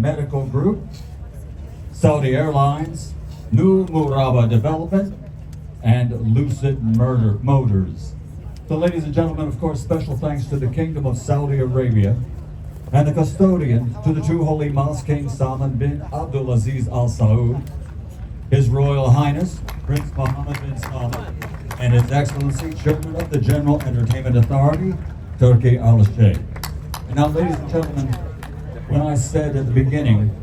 Medical Group, Saudi Airlines, New Muraba Development, and Lucid Motors. So ladies and gentlemen, of course, special thanks to the Kingdom of Saudi Arabia and the custodian to the two holy mosques, King Salman bin Abdulaziz Al Saud, His Royal Highness, Prince Mohammed bin Salman, and His Excellency, Chairman of the General Entertainment Authority, Turkey Al-Sheikh. And now, ladies and gentlemen, when I said at the beginning,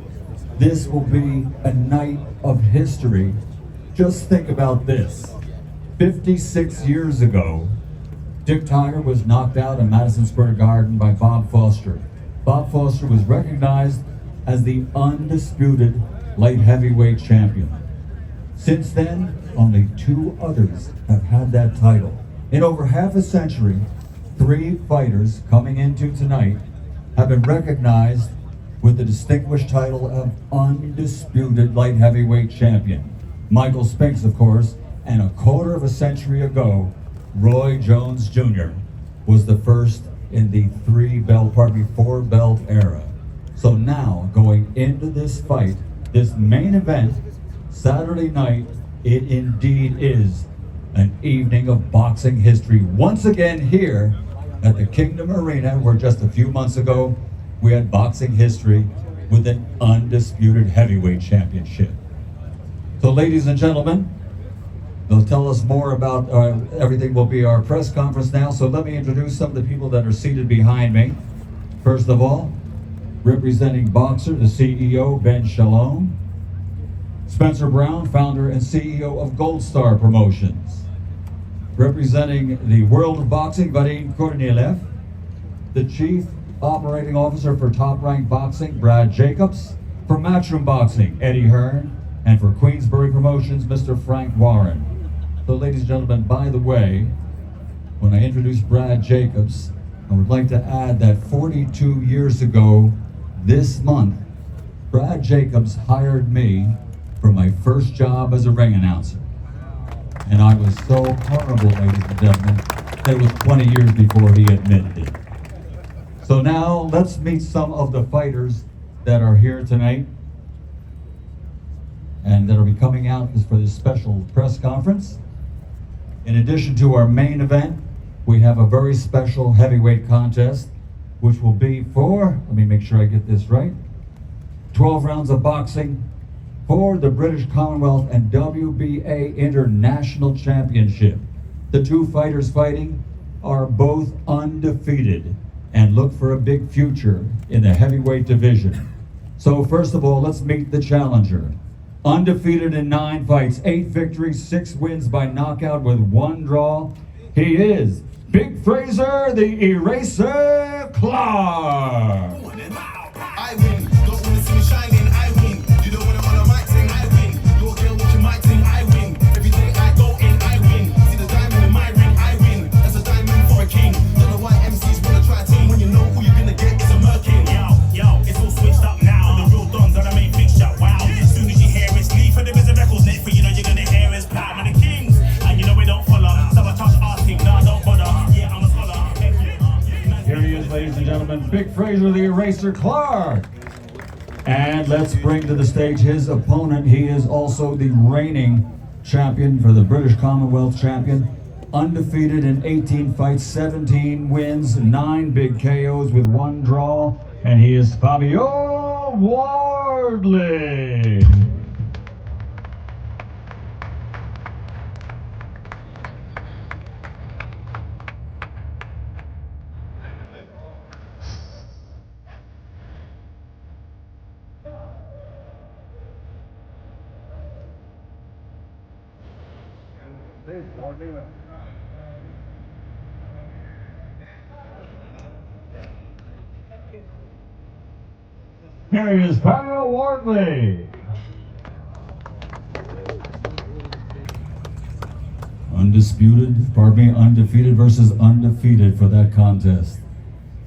this will be a night of history, just think about this. 56 years ago, Dick Tiger was knocked out in Madison Square Garden by Bob Foster. Bob Foster was recognized as the undisputed light heavyweight champion. Since then, only two others have had that title. In over half a century, three fighters coming into tonight have been recognized with the distinguished title of undisputed light heavyweight champion. Michael Spinks, of course, and a quarter of a century ago, Roy Jones Jr. was the first in the four belt era. So now, going into this fight, this main event, Saturday night, it indeed is an evening of boxing history. Once again here at the Kingdom Arena, where just a few months ago, we had boxing history with an undisputed heavyweight championship. So ladies and gentlemen, they'll tell us more about everything will be our press conference now. So let me introduce some of the people that are seated behind me. First of all, representing Boxer, the CEO, Ben Shalom. Spencer Brown, founder and CEO of Gold Star Promotions. Representing the world of boxing, Vadim Korniev. The Chief Operating Officer for Top Rank Boxing, Brad Jacobs. For Matchroom Boxing, Eddie Hearn. And for Queensbury Promotions, Mr. Frank Warren. So ladies and gentlemen, by the way, when I introduce Brad Jacobs, I would like to add that 42 years ago this month, Brad Jacobs hired me for my first job as a ring announcer. And I was so horrible, ladies and gentlemen, that it was 20 years before he admitted it. So now let's meet some of the fighters that are here tonight and that will be coming out for this special press conference. In addition to our main event, we have a very special heavyweight contest, which will be for, let me make sure I get this right, 12 rounds of boxing for the British Commonwealth and WBA International Championship. The two fighters fighting are both undefeated and look for a big future in the heavyweight division. So first of all, let's meet the challenger. Undefeated in 9 fights, 8 victories, 6 wins by knockout with 1 draw. He is Big Fraser, the Eraser Clarke. I win, don't wanna see me shining, I win. You don't wanna on a mic sing, I win. Your girl watch your mic sing, I win. Every day I go in, I win. See the diamond in my ring, I win. That's a diamond for a king. Don't know why MCs wanna try to when you know who you're gonna get is a merkin. Yo, it's all switched up now. The real dons that I make big shot, wow. As soon as you hear it's leave for the biz of records next, but you know you're gonna hear it's Pat and the Kings. And you know we don't follow. Sabotage asking, nah, don't bother. Yeah, I'm a scholar. Here he is, ladies and gentlemen, Big Fraser, the Eraser Clarke. And let's bring to the stage his opponent. He is also the reigning champion for the British Commonwealth champion. Undefeated in 18 fights, 17 wins, 9 big KOs with 1 draw. And he is Fabio Wardley. Here he is, Fabio Wardley. Undefeated versus undefeated for that contest.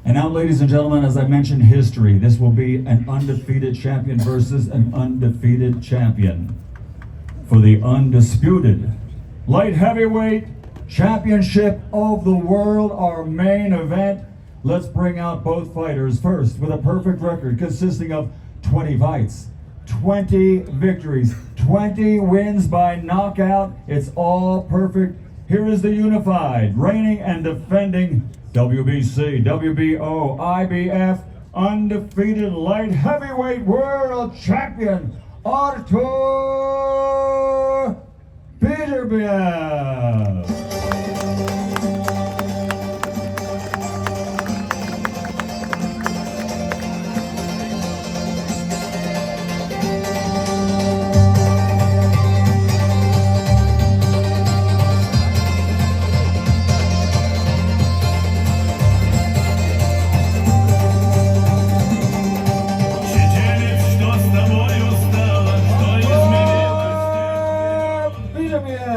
And now, ladies and gentlemen, as I mentioned, history. This will be an undefeated champion versus an undefeated champion for the undisputed light heavyweight championship of the world, our main event. Let's bring out both fighters. First, with a perfect record consisting of 20 fights, 20 victories, 20 wins by knockout. It's all perfect. Here is the unified, reigning and defending WBC, WBO, IBF, undefeated light heavyweight world champion, Artur Beterbiev. Siedzieli, что с тобою стало, что изменилось? Beterbiev.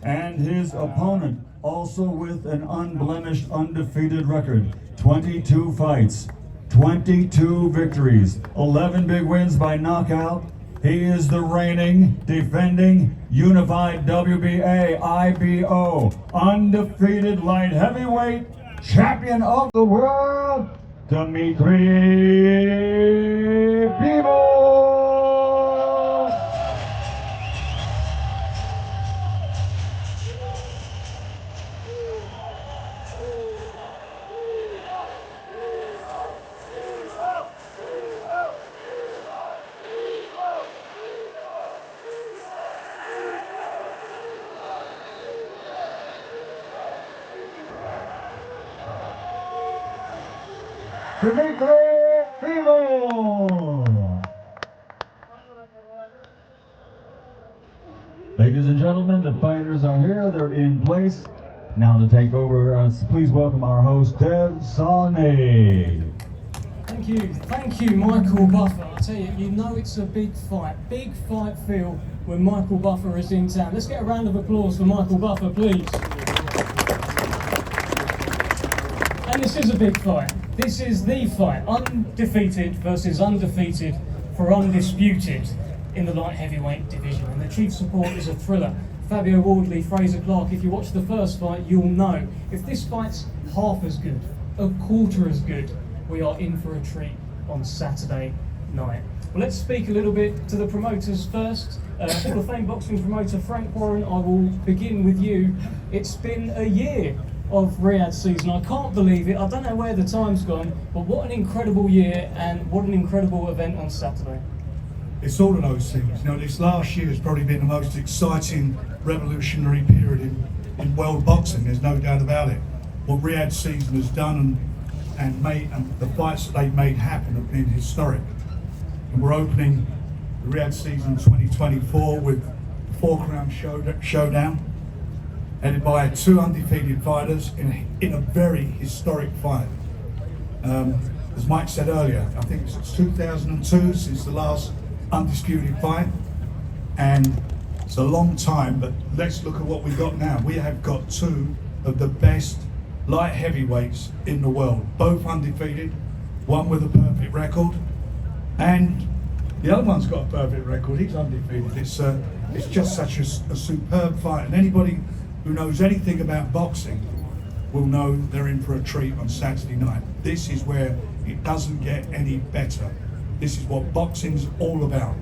And his opponent, also with an unblemished, undefeated record, 22 fights, 22 victories, 11 big wins by knockout. He is the reigning, defending, unified WBA, IBO, undefeated light heavyweight champion of the world, Dimitry Bivol. Dimitry Bivol. Ladies and gentlemen, the fighters are here. They're in place. Now to take over, please welcome our host, Dev Salney. Thank you, Michael Buffer. I tell you, you know it's a big fight feel when Michael Buffer is in town. Let's get a round of applause for Michael Buffer, please. And this is a big fight. This is the fight, undefeated versus undefeated for undisputed in the light heavyweight division. And the chief support is a thriller. Fabio Wardley, Fraser Clarke. If you watch the first fight, you'll know. If this fight's half as good, a quarter as good, we are in for a treat on Saturday night. Well, let's speak a little bit to the promoters first. Hall of Fame boxing promoter Frank Warren, I will begin with you. It's been a year of Riyadh season. I can't believe it. I don't know where the time's gone, but what an incredible year and what an incredible event on Saturday. It's all of those things. You know, this last year has probably been the most exciting, revolutionary period in world boxing. There's no doubt about it. What Riyadh season has done and the fights that they've made happen have been historic. And we're opening the Riyadh season 2024 with the 4-crown showdown, headed by 2 undefeated fighters in a very historic fight. As Mike said earlier, I think it's 2002 since the last undisputed fight, and it's a long time, but let's look at what we've got now. We have got 2 of the best light heavyweights in the world, both undefeated, one with a perfect record, and the other one's got a perfect record, he's undefeated. It's just such a superb fight, and anybody who knows anything about boxing will know they're in for a treat on Saturday night. This is where it doesn't get any better. This is what boxing's all about.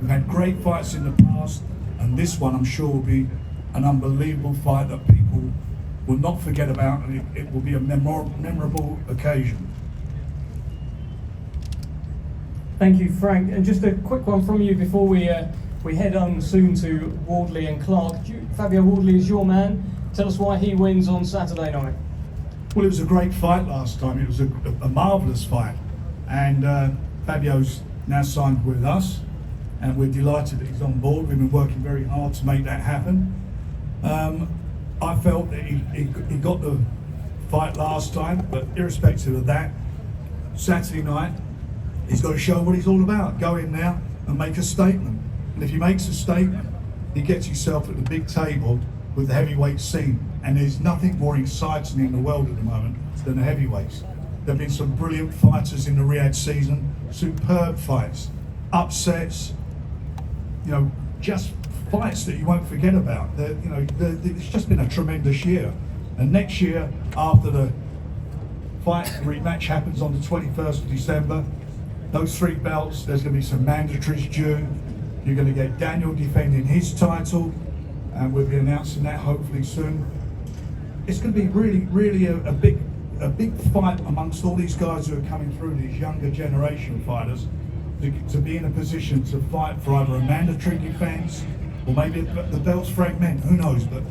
We've had great fights in the past, and this one I'm sure will be an unbelievable fight that people will not forget about, and it will be a memorable occasion. Thank you, Frank. And just a quick one from you before we head on soon to Wardley and Clarke. Fabio Wardley is your man. Tell us why he wins on Saturday night. Well, it was a great fight last time. It was a marvellous fight, and Fabio's now signed with us, and we're delighted that he's on board. We've been working very hard to make that happen. I felt that he got the fight last time, but irrespective of that, Saturday night, he's got to show what he's all about. Go in now and make a statement. And if he makes a statement, he gets himself at the big table with the heavyweight scene. And there's nothing more exciting in the world at the moment than the heavyweights. There have been some brilliant fighters in the Riyadh season, superb fights, upsets, you know, just fights that you won't forget about. It's just been a tremendous year. And next year, after the fight rematch happens on the 21st of December. Those 3 belts, there's going to be some mandatories due. You're going to get Daniel defending his title, and we'll be announcing that hopefully soon. It's going to be really a big fight amongst all these guys who are coming through, these younger generation fighters, to be in a position to fight for either a mandatory defense or maybe the belts fragment, who knows, but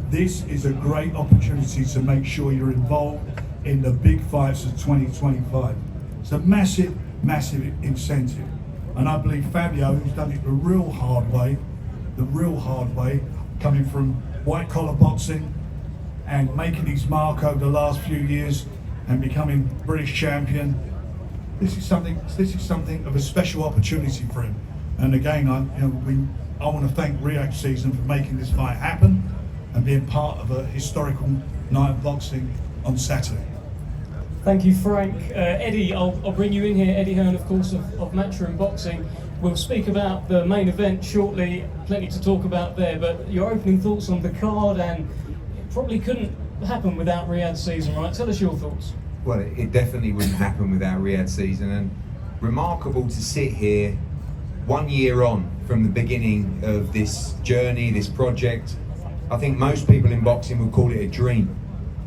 this is a great opportunity to make sure you're involved in the big fights of 2025. It's a massive incentive. And I believe Fabio, who's done it the real hard way, coming from white collar boxing and making his mark over the last few years and becoming British champion, this is something of a special opportunity for him. And again, I want to thank Riyadh Season for making this fight happen and being part of a historical night of boxing on Saturday. Thank you, Frank. Eddie, I'll bring you in here. Eddie Hearn, of course, of Matchroom Boxing. We'll speak about the main event shortly, plenty to talk about there, but your opening thoughts on the card, and it probably couldn't happen without Riyadh Season, right? Tell us your thoughts. Well, it definitely wouldn't happen without Riyadh Season, and remarkable to sit here 1 year on from the beginning of this journey, this project. I think most people in boxing would call it a dream,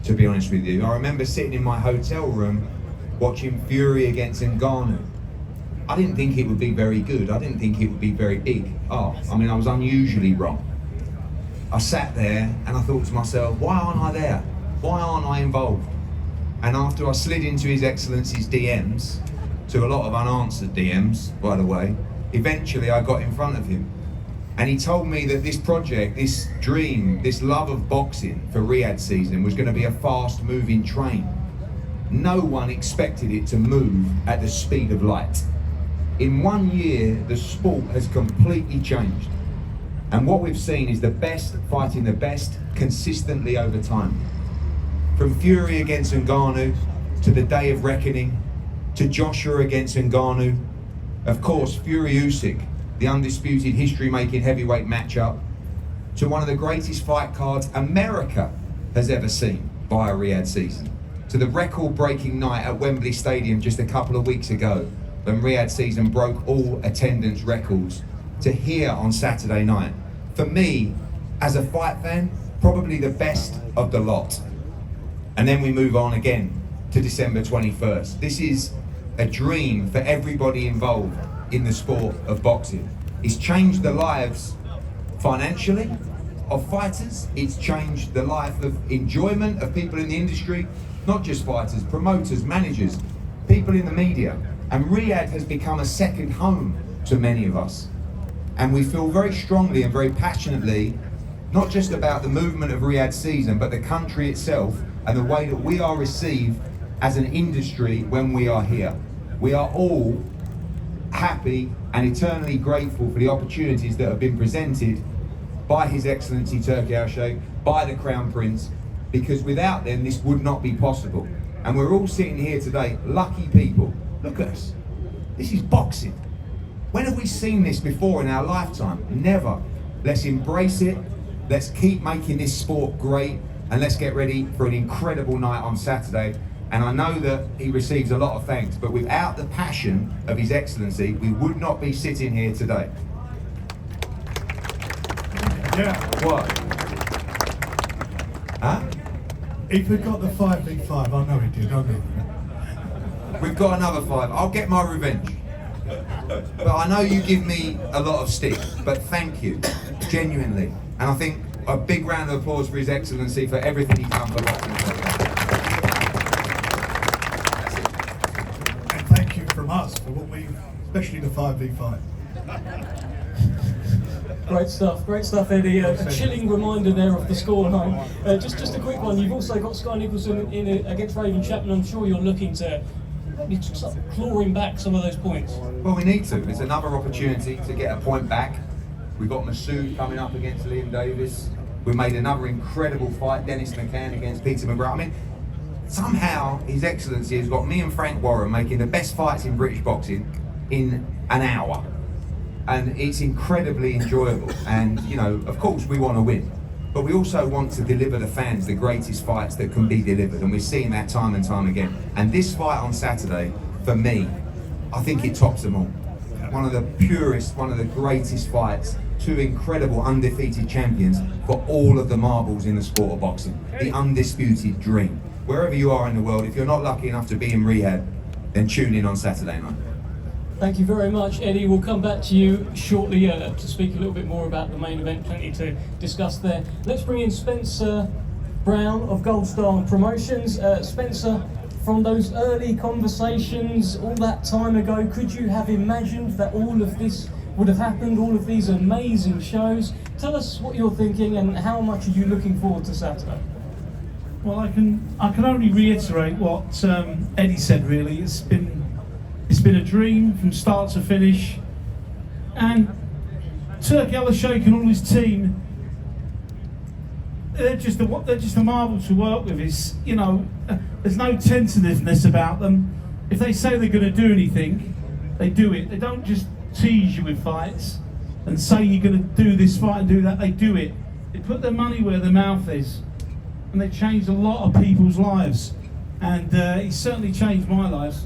to be honest with you. I remember sitting in my hotel room watching Fury against Ngannou. I didn't think it would be very good. I didn't think it would be very big. I was unusually wrong. I sat there and I thought to myself, why aren't I there? Why aren't I involved? And after I slid into His Excellency's DMs, to a lot of unanswered DMs, by the way, eventually I got in front of him. And he told me that this project, this dream, this love of boxing for Riyadh Season was going to be a fast-moving train. No one expected it to move at the speed of light. In 1 year, the sport has completely changed. And what we've seen is the best fighting the best consistently over time. From Fury against Ngannou, to the Day of Reckoning, to Joshua against Ngannou, of course, Fury Usyk, the undisputed history-making heavyweight matchup, to one of the greatest fight cards America has ever seen via Riyadh Season, to the record-breaking night at Wembley Stadium just a couple of weeks ago when Riyadh Season broke all attendance records, to here on Saturday night. For me, as a fight fan, probably the best of the lot. And then we move on again to December 21st. This is a dream for everybody involved in the sport of boxing. It's changed the lives financially of fighters. It's changed the life of enjoyment of people in the industry, not just fighters, promoters, managers, people in the media. And Riyadh has become a second home to many of us. And we feel very strongly and very passionately, not just about the movement of Riyadh Season, but the country itself and the way that we are received as an industry when we are here. We are all happy and eternally grateful for the opportunities that have been presented by His Excellency Turki Al-Sheikh, by the Crown Prince, because without them this would not be possible. And we're all sitting here today, lucky people. Look at us. This is boxing. When have we seen this before in our lifetime? Never. Let's embrace it. Let's keep making this sport great, and let's get ready for an incredible night on Saturday. And I know that he receives a lot of thanks, but without the passion of His Excellency, we would not be sitting here today. Yeah. What? Huh? He forgot the 5v5. I know he did, I know. We've got another 5. I'll get my revenge. But I know you give me a lot of stick, but thank you, genuinely. And I think a big round of applause for His Excellency for everything he's done for boxing. And thank you from us for what we, especially the 5v5. Great stuff, Eddie. A chilling reminder there of the scoreline. Just a quick one. You've also got Sky Nicholson in against Raven Chapman. I'm sure you're looking to maybe start clawing back some of those points. Well, we need to. It's another opportunity to get a point back. We've got Masood coming up against Liam Davis. We made another incredible fight, Dennis McCann against Peter McGrath. I mean, somehow His Excellency has got me and Frank Warren making the best fights in British boxing in an hour. And it's incredibly enjoyable. And, you know, of course we want to win. but we also want to deliver the fans the greatest fights that can be delivered, and we're seeing that time and time again. And this fight on Saturday, for me, I think it tops them all. One of the purest, one of the greatest fights, two incredible undefeated champions for all of the marbles in the sport of boxing. The undisputed dream. Wherever you are in the world, if you're not lucky enough to be in Riyadh, then tune in on Saturday night. Thank you very much, Eddie. We'll come back to you shortly to speak a little bit more about the main event. Plenty to discuss there. Let's bring in Spencer Brown of Gold Star Promotions. Spencer, from those early conversations all that time ago, could you have imagined that all of this would have happened, all of these amazing shows? Tell us what you're thinking and how much are you looking forward to Saturday? Well, I can only reiterate what Eddie said. Really, it's been a dream from start to finish, and Turk Sheikh and all his team, they're just a marvel to work with. It's, you know, there's no tentativeness about them. If they say they're going to do anything, they do it. They don't just tease you with fights and say you're going to do this fight and do that. They do it. They put their money where their mouth is, and they changed a lot of people's lives. And he's certainly changed my life.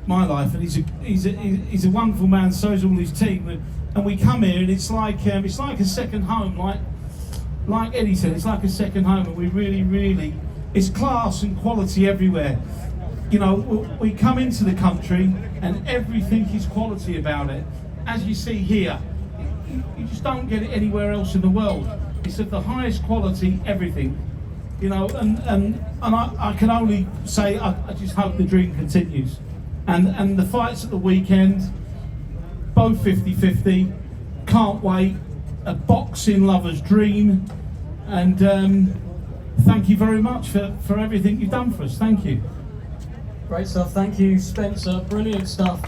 And he's a wonderful man. So's all his team. And we come here, and it's like a second home. Like Eddie said, it's like a second home, and we really, it's class and quality everywhere. You know, we come into the country, and everything is quality about it. As you see here, you just don't get it anywhere else in the world. It's of the highest quality, everything. You know, and I can only say I just hope the dream continues. And the fights at the weekend, both 50-50, can't wait. A boxing lover's dream. And thank you very much for everything you've done for us. Thank you. Great stuff. Thank you, Spencer. Brilliant stuff.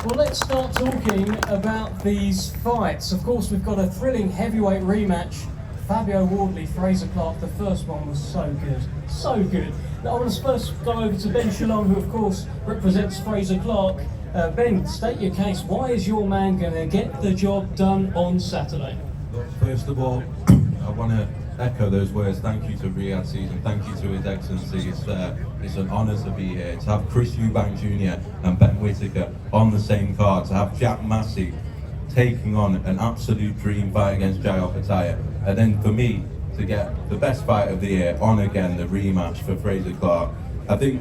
Well, let's start talking about these fights. Of course, we've got a thrilling heavyweight rematch. Fabio Wardley, Fraser Clarke. The first one was so good. So good. Now, I want to first go over to Ben Shalom, who, of course, represents Fraser Clarke. Ben, state your case. Why is your man going to get the job done on Saturday? First of all, I want to echo those words. Thank you to Riyadh Season. Thank you to His Excellency. It's an honour to be here. To have Chris Eubank Jr. and Ben Whittaker on the same card. To have Jack Massey taking on an absolute dream fight against Jai Opataya. And then for me to get the best fight of the year on again, the rematch for Fraser Clarke. I think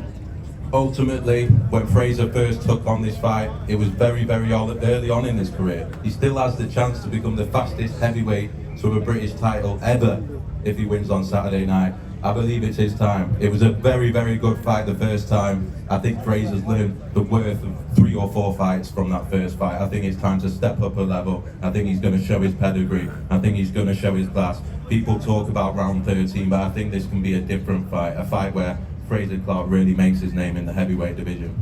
ultimately, when Fraser first took on this fight, it was very early on in his career. He still has the chance to become the fastest heavyweight to a British title ever if he wins on Saturday night. I believe it's his time. It was a very good fight the first time. I think Fraser's learned the worth of 3 or 4 fights from that first fight. I think it's time to step up a level. I think he's going to show his pedigree. I think he's going to show his class. People talk about round 13, but I think this can be a different fight. A fight where Fraser Clarke really makes his name in the heavyweight division.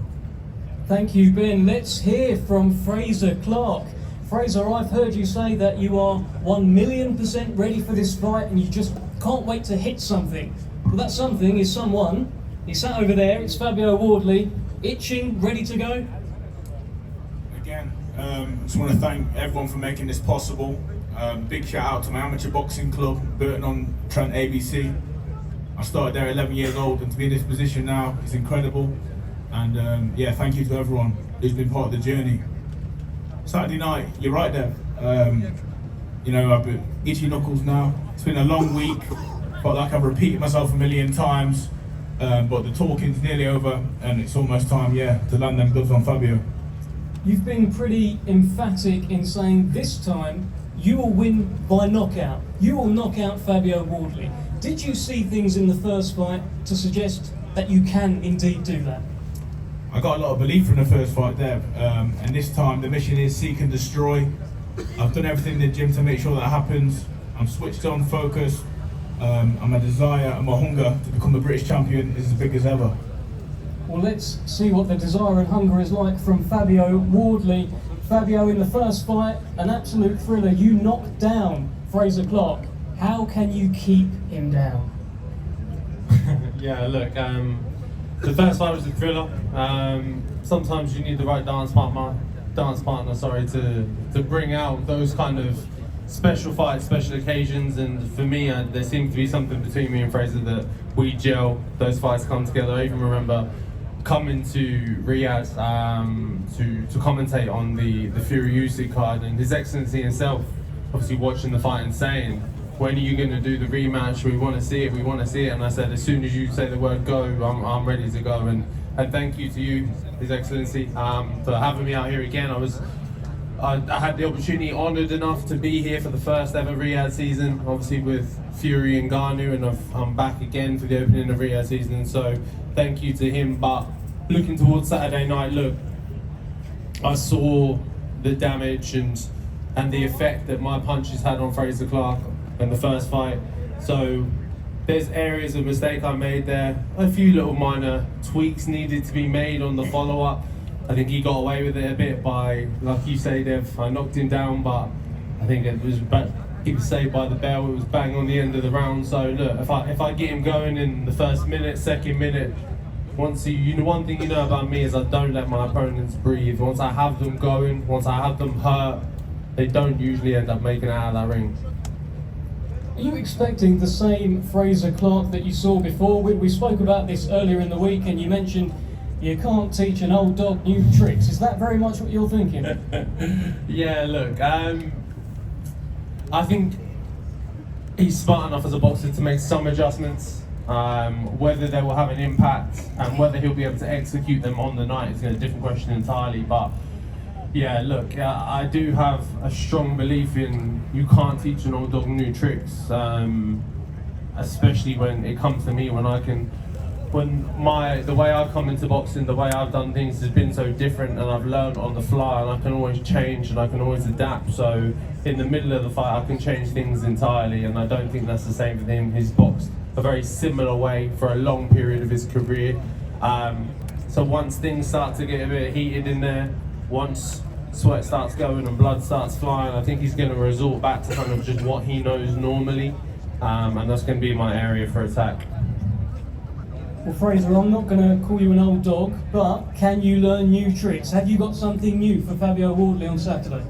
Thank you, Ben. Let's hear from Fraser Clarke. Fraser, I've heard you say that you are 1,000,000% ready for this fight and you just can't wait to hit something. Well, that something is someone. He's sat over there. It's Fabio Wardley, itching, ready to go. Again, I just want to thank everyone for making this possible. Big shout out to my amateur boxing club, Burton-on-Trent ABC. I started there 11 years old, and to be in this position now is incredible. And yeah, thank you to everyone who's been part of the journey. Saturday night, you're right there. You know, I've been itchy knuckles now. It's been a long week. Felt like I've repeated myself a million times. But the talking's nearly over, and it's almost time, yeah, to land them gloves on Fabio. You've been pretty emphatic in saying this time you will win by knockout. You will knock out Fabio Wardley. Did you see things in the first fight to suggest that you can indeed do that? I got a lot of belief from the first fight there, and this time the mission is seek and destroy. I've done everything in the gym to make sure that happens. I'm switched on, focused, and my desire and my hunger to become the British champion is as big as ever. Well, let's see what the desire and hunger is like from Fabio Wardley. Fabio, in the first fight, an absolute thriller. You knocked down Fraser Clarke. How can you keep him down? Yeah, look, the first fight was a thriller. Sometimes you need the right dance partner, to bring out those kind of special fights, special occasions, and for me, there seems to be something between me and Fraser that we gel. Those fights come together. I even remember coming to Riyadh to commentate on the Fury Usyk card, and His Excellency himself, obviously watching the fight and saying, "When are you going to do the rematch? We want to see it. We want to see it." And I said, as soon as you say the word go, I'm ready to go. And thank you to you, His Excellency, for having me out here again. I had the opportunity, honoured enough to be here for the first ever Riyadh season, obviously with Fury and Garnu, and I'm back again for the opening of Riyadh season, so thank you to him. But looking towards Saturday night, look, I saw the damage and the effect that my punches had on Fraser Clarke in the first fight, so there's areas of mistake I made there, a few little minor tweaks needed to be made on the follow-up. I think he got away with it a bit by, like you say, Dev, I knocked him down, but I think he was saved by the bell. It was bang on the end of the round. So look, if I get him going in the first minute, second minute, one thing you know about me is I don't let my opponents breathe. Once I have them going, once I have them hurt, they don't usually end up making it out of that ring. Are you expecting the same Fraser Clarke that you saw before? We spoke about this earlier in the week, and you mentioned you can't teach an old dog new tricks. Is that very much what you're thinking? Yeah, look, I think he's smart enough as a boxer to make some adjustments. Whether they will have an impact and whether he'll be able to execute them on the night is a different question entirely. But yeah, look, I do have a strong belief in you can't teach an old dog new tricks, especially when it comes to me, the way I've come into boxing, the way I've done things has been so different, and I've learned on the fly, and I can always change and I can always adapt. So in the middle of the fight I can change things entirely, and I don't think that's the same for him. He's boxed a very similar way for a long period of his career. So once things start to get a bit heated in there, once sweat starts going and blood starts flying, I think he's going to resort back to kind of just what he knows normally, and that's going to be my area for attack. Well, Fraser, I'm not going to call you an old dog, but can you learn new tricks? Have you got something new for Fabio Wardley on Saturday?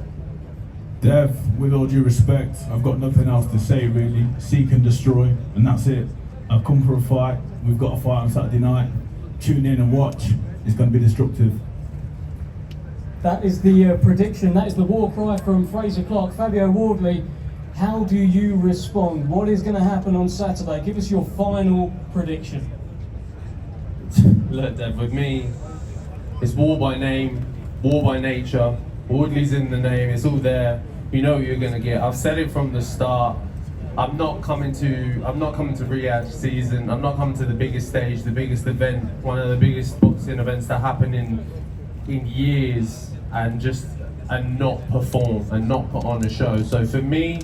Dev, with all due respect, I've got nothing else to say really. Seek and destroy, and that's it. I've come for a fight. We've got a fight on Saturday night. Tune in and watch. It's going to be destructive. That is the prediction. That is the war cry from Fraser Clarke. Fabio Wardley, how do you respond? What is going to happen on Saturday? Give us your final prediction. Look, Dev, with me, it's war by name, war by nature. Wardley's in the name, it's all there. You know what you're gonna get. I've said it from the start. I'm not coming to Riyadh season. I'm not coming to the biggest stage, the biggest event, one of the biggest boxing events that happen in years, and not perform and not put on a show. So for me,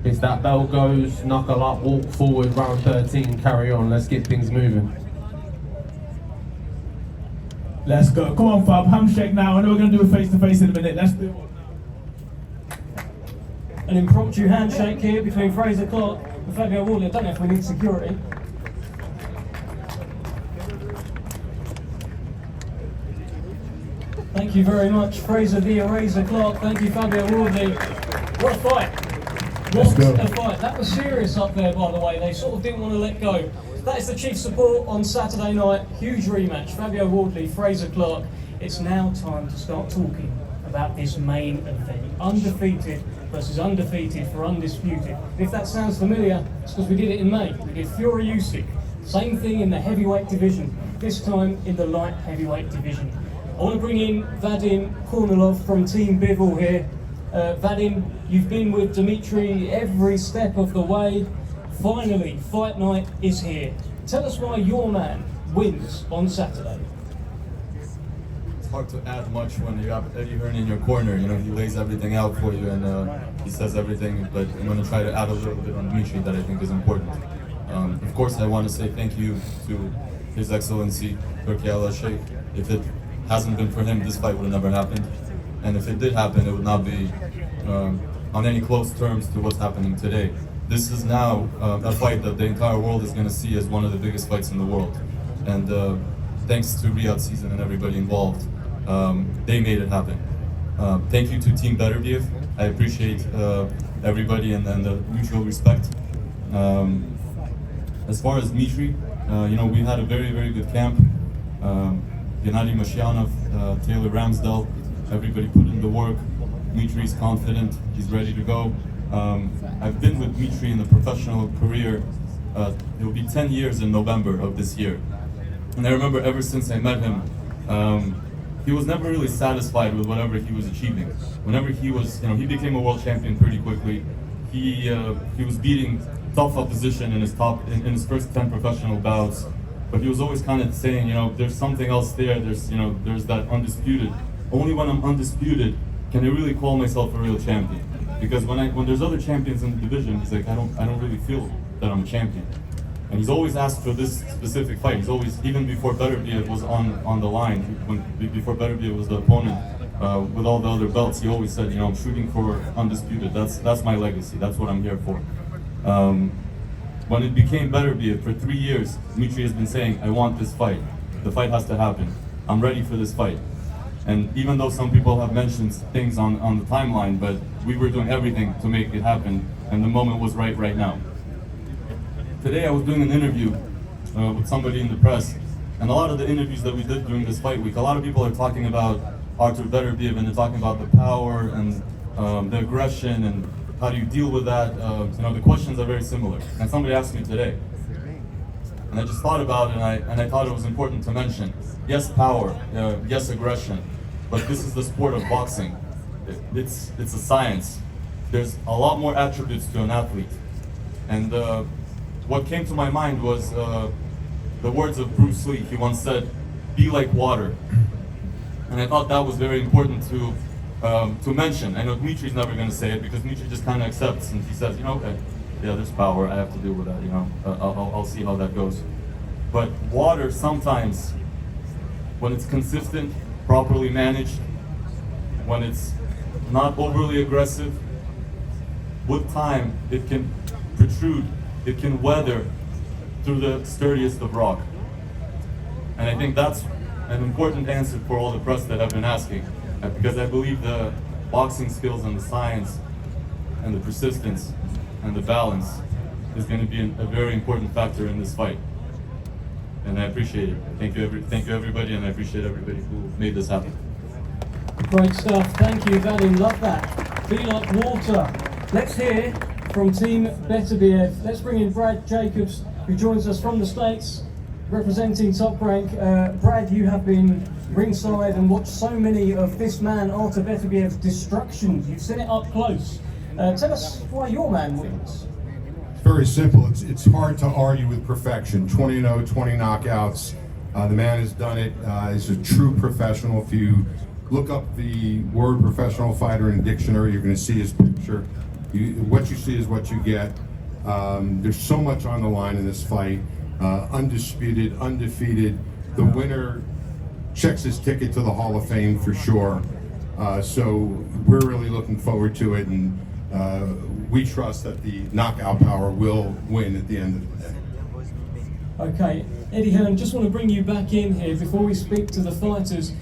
it's that bell goes, knuckle up, walk forward, round 13, carry on. Let's get things moving. Let's go. Come on, Fab. Handshake now. I know we're going to do a face-to-face in a minute. Let's do it. An impromptu handshake here between Fraser Clarke and Fabio Wardley. I don't know if we need security. Thank you very much, Fraser the Eraser Clarke. Thank you, Fabio Wardley. What a fight. What a fight. That was serious up there, by the way. They sort of didn't want to let go. That is the chief support on Saturday night. Huge rematch. Fabio Wardley, Fraser Clarke. It's now time to start talking about this main event. Undefeated versus undefeated for Undisputed. If that sounds familiar, it's because we did it in May. We did Fury Usyk. Same thing in the heavyweight division. This time in the light heavyweight division. I want to bring in Vadim Kornilov from Team Bivol here. Vadim, you've been with Dimitry every step of the way. Finally, fight night is here. Tell us why your man wins on Saturday. It's hard to add much when you have Eddie Hearn in your corner. You know, he lays everything out for you and he says everything, but I'm going to try to add a little bit on Dimitry that I think is important. Of course, I want to say thank you to His Excellency, Clarke. If it hasn't been for him, this fight would have never happened. And if it did happen, it would not be on any close terms to what's happening today. This is now a fight that the entire world is going to see as one of the biggest fights in the world. And thanks to Riyadh season and everybody involved, they made it happen. Thank you to Team Beterbiev. I appreciate everybody and the mutual respect. As far as Dimitry, we had a very, very good camp. Gennady Mashyanov, Taylor Ramsdell, everybody put in the work. Dimitri's confident, he's ready to go. I've been with Dimitry in the professional career. It will be 10 years in November of this year. And I remember ever since I met him, he was never really satisfied with whatever he was achieving. Whenever he was, he became a world champion pretty quickly. He was beating tough opposition in his first 10 professional bouts, but he was always kind of saying, there's something else there. There's that undisputed. Only when I'm undisputed can I really call myself a real champion. Because when there's other champions in the division, he's like, I don't really feel that I'm a champion. And he's always asked for this specific fight. He's always, even before Beterbiev was on the line, before Beterbiev was the opponent, with all the other belts, he always said, I'm shooting for undisputed. That's my legacy. That's what I'm here for. When it became Beterbiev for 3 years, Dimitry has been saying, I want this fight. The fight has to happen. I'm ready for this fight. And even though some people have mentioned things on the timeline, but we were doing everything to make it happen, and the moment was right now. Today I was doing an interview with somebody in the press, and a lot of the interviews that we did during this fight week, a lot of people are talking about Artur Beterbiev, and they're talking about the power and the aggression, and how do you deal with that? The questions are very similar. And somebody asked me today, and I just thought about it, and I thought it was important to mention. Yes, power, yes, aggression, but this is the sport of boxing. It's a science. There's a lot more attributes to an athlete. And what came to my mind was the words of Bruce Lee. He once said, "Be like water." And I thought that was very important to mention. I know Dimitri's never going to say it because Dimitri just kind of accepts and he says, okay, yeah, there's power. I have to deal with that. I'll see how that goes. But water sometimes, when it's consistent, properly managed, when it's not overly aggressive, with time it can protrude. It can weather through the sturdiest of rock. And I think that's an important answer for all the press that have been asking, because I believe the boxing skills and the science and the persistence and the balance is going to be a very important factor in this fight. And I appreciate it. Thank you everybody, and I appreciate everybody who made this happen. Great stuff. Thank you, Vadim. Love that. Be like water. Let's hear from Team Beterbiev. Let's bring in Brad Jacobs, who joins us from the States, representing Top Rank. Brad, you have been ringside and watched so many of this man, Artur Beterbiev's destructions. You've seen it up close. Tell us why your man wins. It's very simple. It's hard to argue with perfection. 20-0, 20 knockouts. The man has done it. He's a true professional. If you look up the word professional fighter in the dictionary, you're going to see his picture. What you see is what you get. There's so much on the line in this fight. Undisputed, undefeated. The winner checks his ticket to the Hall of Fame for sure. So we're really looking forward to it, and we trust that the knockout power will win at the end of the day. Okay, Eddie Hearn, just want to bring you back in here before we speak to the fighters.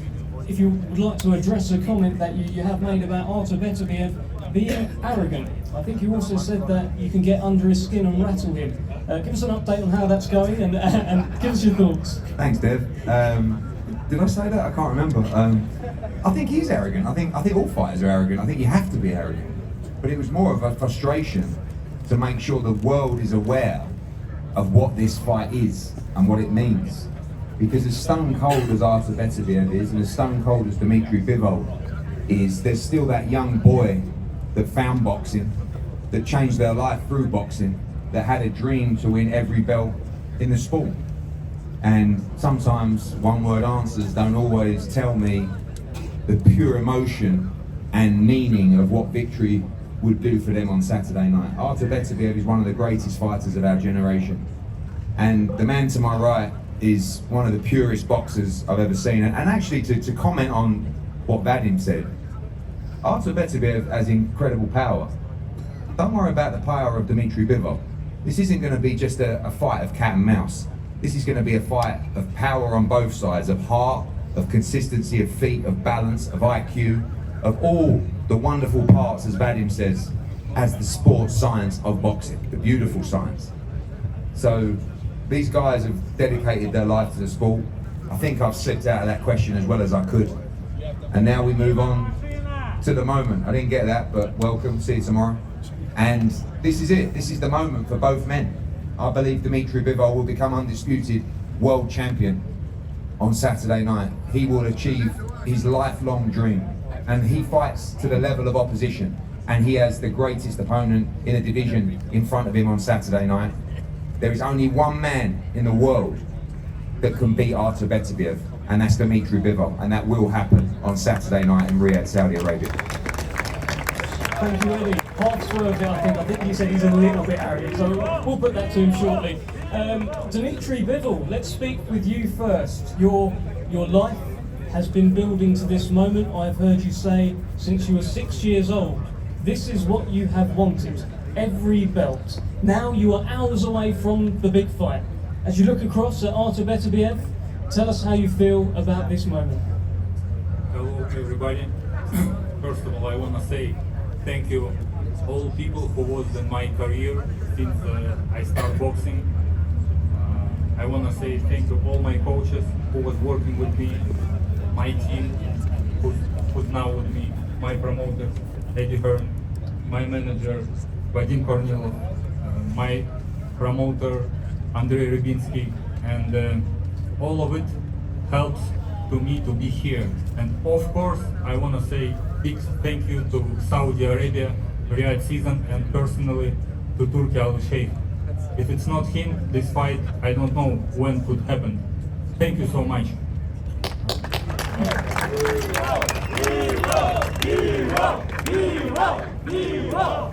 If you would like to address a comment that you have made about Artur Beterbiev being arrogant. I think you also said that you can get under his skin and rattle him. Give us an update on how that's going and give us your thoughts. Thanks, Dev. Did I say that? I can't remember. I think he's arrogant. I think all fighters are arrogant. I think you have to be arrogant. But it was more of a frustration to make sure the world is aware of what this fight is and what it means. Because as stone cold as Artur Beterbiev is, and as stone cold as Dimitry Bivol is, there's still that young boy that found boxing, that changed their life through boxing, that had a dream to win every belt in the sport. And sometimes one-word answers don't always tell me the pure emotion and meaning of what victory would do for them on Saturday night. Artur Beterbiev is one of the greatest fighters of our generation. And the man to my right is one of the purest boxers I've ever seen. And actually, to comment on what Vadim said, Artur Beterbiev has incredible power. Don't worry about the power of Dimitry Bivol. This isn't going to be just a fight of cat and mouse. This is going to be a fight of power on both sides, of heart, of consistency, of feet, of balance, of IQ. of all the wonderful parts, as Vadim says, as the sports science of boxing, the beautiful science. So these guys have dedicated their life to the sport. I think I've slipped out of that question as well as I could. And now we move on to the moment. I didn't get that, but welcome, see you tomorrow. And this is it, this is the moment for both men. I believe Dimitry Bivol will become undisputed world champion on Saturday night. He will achieve his lifelong dream, and he fights to the level of opposition, and he has the greatest opponent in a division in front of him on Saturday night. There is only one man in the world that can beat Artur Beterbiev, and that's Dimitry Bivol, and that will happen on Saturday night in Riyadh, Saudi Arabia. Thank you, Eddie. Half swerved it, I think he said he's a little bit arrogant, so we'll put that to him shortly. Dimitry Bivol, let's speak with you first. Your life has been building to this moment. I've heard you say since you were 6 years old, this is what you have wanted, every belt. Now you are hours away from the big fight. As you look across at Artur Beterbiev, tell us how you feel about this moment. Hello everybody. First of all, I want to say thank you all people who was in my career since I started boxing. I want to say thank you all my coaches who was working with me, my team who's now with me, my promoter Eddie Hearn, my manager Vadim Kornilov, my promoter Andrei Rybinski, and all of it helps to me to be here. And of course, I want to say big thank you to Saudi Arabia, Riyadh season, and personally to Turki Al Sheikh. If it's not him, this fight, I don't know when could happen. Thank you so much.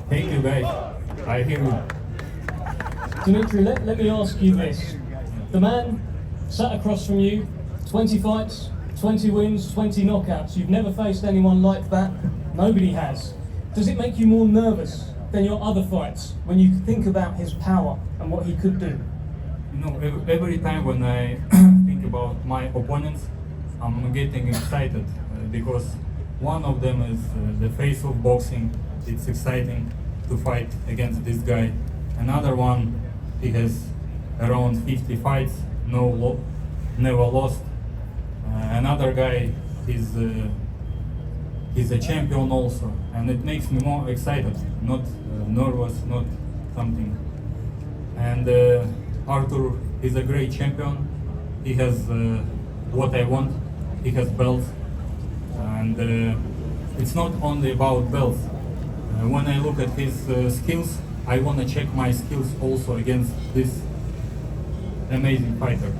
Thank you guys. I hear you. Dimitry, let me ask you this. The man sat across from you, 20 fights, 20 wins, 20 knockouts. You've never faced anyone like that. Nobody has. Does it make you more nervous than your other fights when you think about his power and what he could do? You know, every time when I think about my opponents, I'm getting excited because one of them is the face of boxing. It's exciting to fight against this guy. Another one, he has around 50 fights, never lost. Another guy, he's a champion also, and it makes me more excited, not nervous, not something. And Artur is a great champion. He has what I want. He has belts, and it's not only about belts. When I look at his skills, I want to check my skills also against this amazing fighter.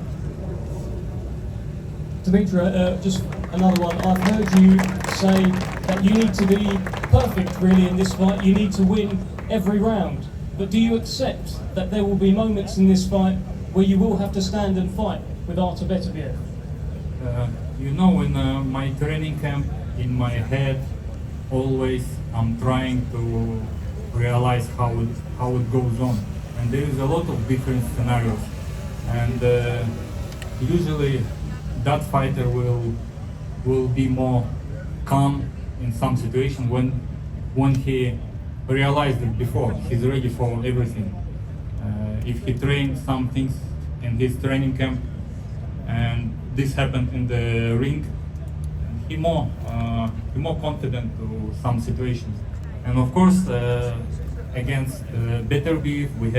Dimitry, just another one. I've heard you say that you need to be perfect really in this fight. You need to win every round. But do you accept that there will be moments in this fight where you will have to stand and fight with Artur Beterbiev? You know, in my training camp, in my head, always I'm trying to realize how it goes on. And there is a lot of different scenarios. And usually that fighter will be more calm in some situation when he realized it before. He's ready for everything. If he trained some things in his training camp and this happened in the ring, he more confident to some situations. And of course, against Beterbiev, we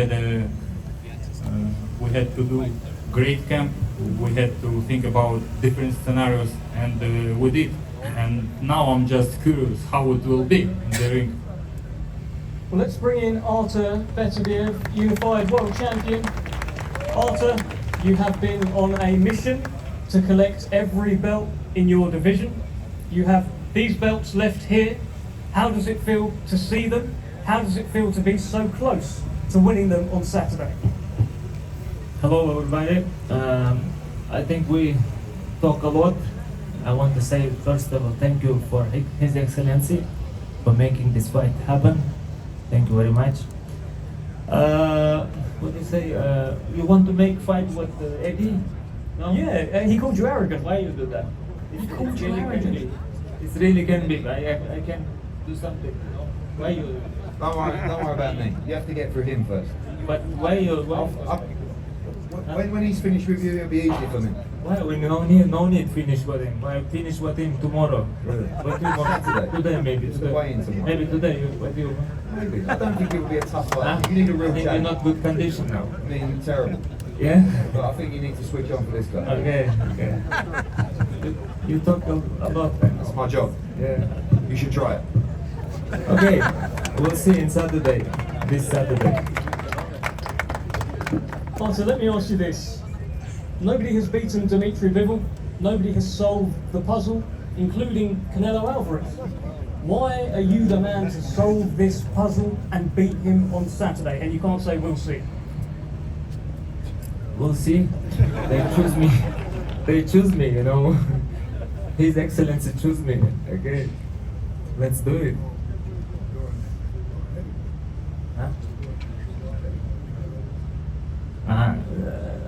had to do great camp. We had to think about different scenarios, and we did. And now I'm just curious how it will be in the ring. Well, let's bring in Artur Beterbiev, unified world champion. Artur, you have been on a mission to collect every belt in your division. You have these belts left here. How does it feel to see them? How does it feel to be so close to winning them on Saturday? Hello everybody. I think we talk a lot. I want to say first of all thank you for His Excellency for making this fight happen. Thank you very much. What do you say? You want to make fight with Eddie? No? Yeah, he called you arrogant. Why you do that? He called you arrogant. It's really can be. I can do something. You know? Why you? Don't worry about me. You have to get through him first. But why you? Why? When he's finished with you, it'll be easy for me. Why we no need finish with him. I finish with him tomorrow. What do you want? Today maybe. It's the Today. weigh-in tomorrow. Maybe today. What do you? Maybe. I don't think it will be a tough fight. Huh? You need a real I think challenge. you're not good condition now. I mean, terrible. Yeah. But I think you need to switch on for this guy. Okay. You talk a lot. Then. That's my job. Yeah. You should try it. Okay. We'll see in Saturday. This Saturday. Artur, let me ask you this. Nobody has beaten Dimitry Bivol. Nobody has solved the puzzle, including Canelo Alvarez. Why are you the man to solve this puzzle and beat him on Saturday? And you can't say we'll see. We'll see. They choose me. They choose me, you know. His Excellency choose me. Okay. Let's do it. Huh?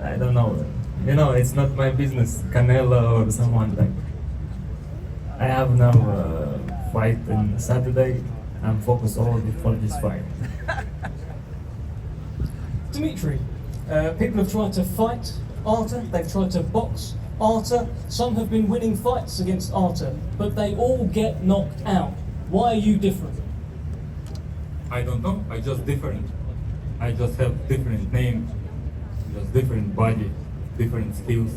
I don't know. You know, it's not my business. Canelo or someone like. I have now fight on Saturday. I'm focused all for this fight. Dimitry, people have tried to fight Artur, they've tried to box Artur. Some have been winning fights against Artur, but they all get knocked out. Why are you different? I don't know. I just different. I just have different name, just different body, different skills.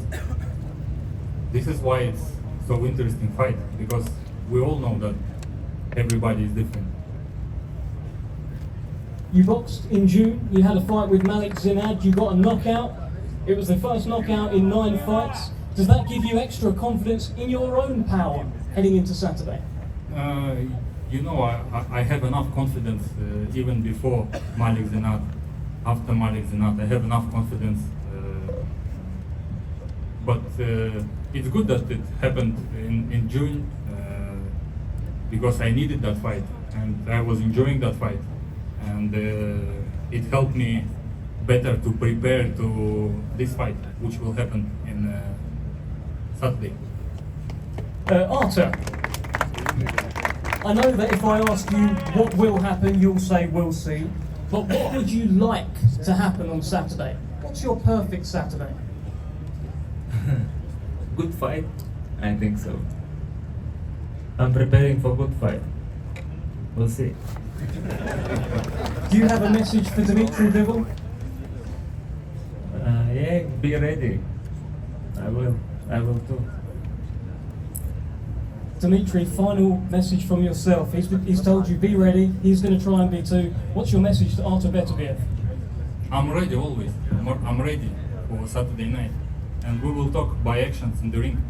This is why it's so interesting fight, because we all know that everybody is different. You boxed in June, you had a fight with Malik Zinad, you got a knockout. It was the first knockout in 9 fights. Does that give you extra confidence in your own power heading into Saturday? You know, I have enough confidence even before Malik Zinad. After Malik Zinad, I have enough confidence. But it's good that it happened in June because I needed that fight and I was enjoying that fight. And it helped me better to prepare to this fight, which will happen in Saturday. Artur, I know that if I ask you what will happen, you'll say we'll see. But what would you like to happen on Saturday? What's your perfect Saturday? Good fight? I think so. I'm preparing for good fight. We'll see. Do you have a message for Dimitry Bivol? Yeah, be ready. I will too. Dimitry, final message from yourself. He's told you be ready. He's going to try and be too. What's your message to Artur Beterbiev? I'm ready always. I'm ready for Saturday night. And we will talk by actions in the ring.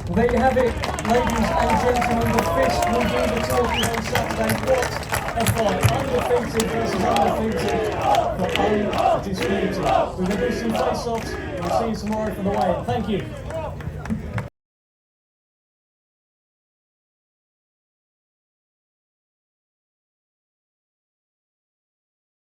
Well, there you have it, ladies and gentlemen. The fist will do the talking on Saturday. What a fight. Undefeated versus undefeated for undisputed. We're going to do some face-offs. We'll see you tomorrow for the weigh-in. Thank you.